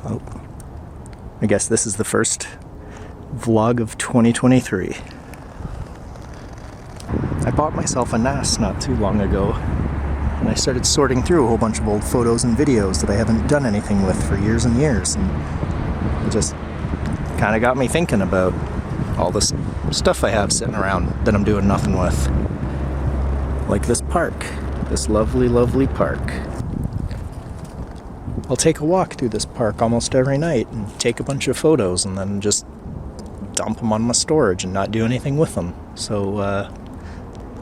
So, I guess this is the first vlog of 2023. I bought myself a NAS not too long ago, and I started sorting through a whole bunch of old photos and videos that I haven't done anything with for years and years, and it just kind of got me thinking about all this stuff I have sitting around that I'm doing nothing with. Like this park, this lovely, lovely park. I'll take a walk through this park almost every night and take a bunch of photos and then just dump them on my storage and not do anything with them. So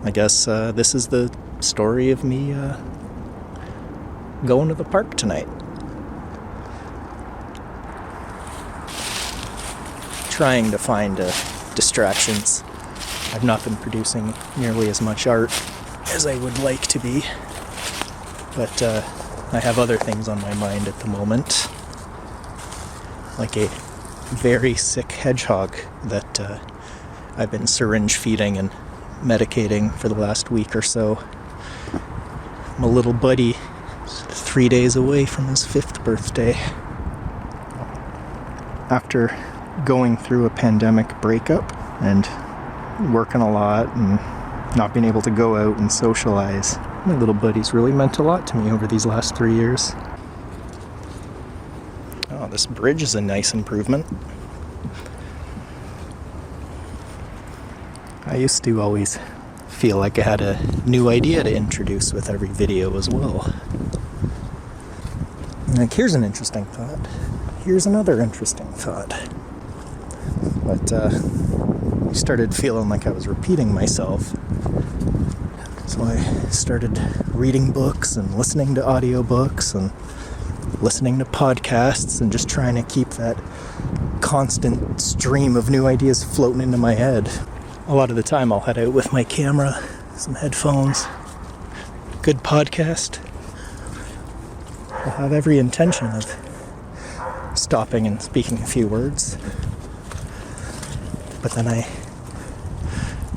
I guess this is the story of me going to the park tonight. Trying to find distractions. I've not been producing nearly as much art as I would like to be, but I have other things on my mind at the moment, like a very sick hedgehog that I've been syringe feeding and medicating for the last week or so. My little buddy is 3 days away from his 5th birthday. After going through a pandemic breakup and working a lot and not being able to go out and socialize, my little buddy's really meant a lot to me over these last 3 years. Oh, this bridge is a nice improvement. I used to always feel like I had a new idea to introduce with every video as well. Like, here's an interesting thought. Here's another interesting thought. But I started feeling like I was repeating myself. So I started reading books and listening to audiobooks and listening to podcasts and just trying to keep that constant stream of new ideas floating into my head. A lot of the time I'll head out with my camera, some headphones, good podcast. I'll have every intention of stopping and speaking a few words. But then I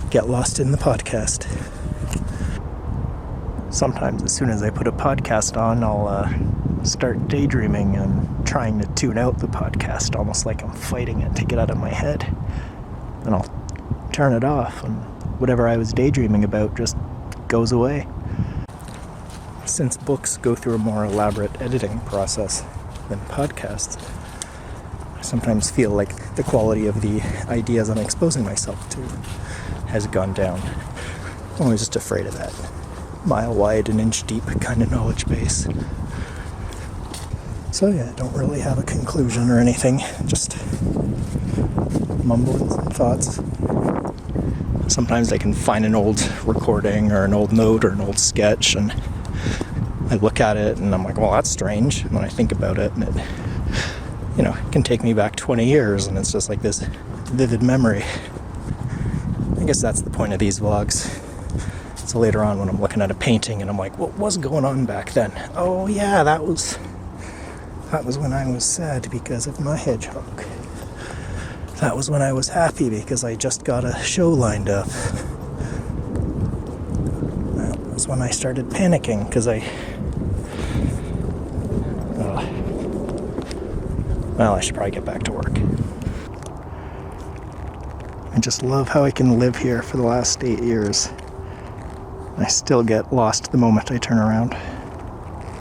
get lost in the podcast. Sometimes as soon as I put a podcast on, I'll start daydreaming and trying to tune out the podcast, almost like I'm fighting it to get out of my head. And I'll turn it off, and whatever I was daydreaming about just goes away. Since books go through a more elaborate editing process than podcasts, I sometimes feel like the quality of the ideas I'm exposing myself to has gone down. I'm always just afraid of that mile wide and inch deep kind of knowledge base. So yeah, I don't really have a conclusion or anything, just mumbling some thoughts. Sometimes I can find an old recording or an old note or an old sketch, and I look at it and I'm like, well, that's strange. And then I think about it, and it, it can take me back 20 years, and it's just like this vivid memory. I guess that's the point of these vlogs. So later on when I'm looking at a painting and I'm like, what was going on back then? Oh yeah, that was when I was sad because of my hedgehog. That was when I was happy because I just got a show lined up. That was when I started panicking because I should probably get back to work. I just love how I can live here for the last 8 years. I still get lost the moment I turn around.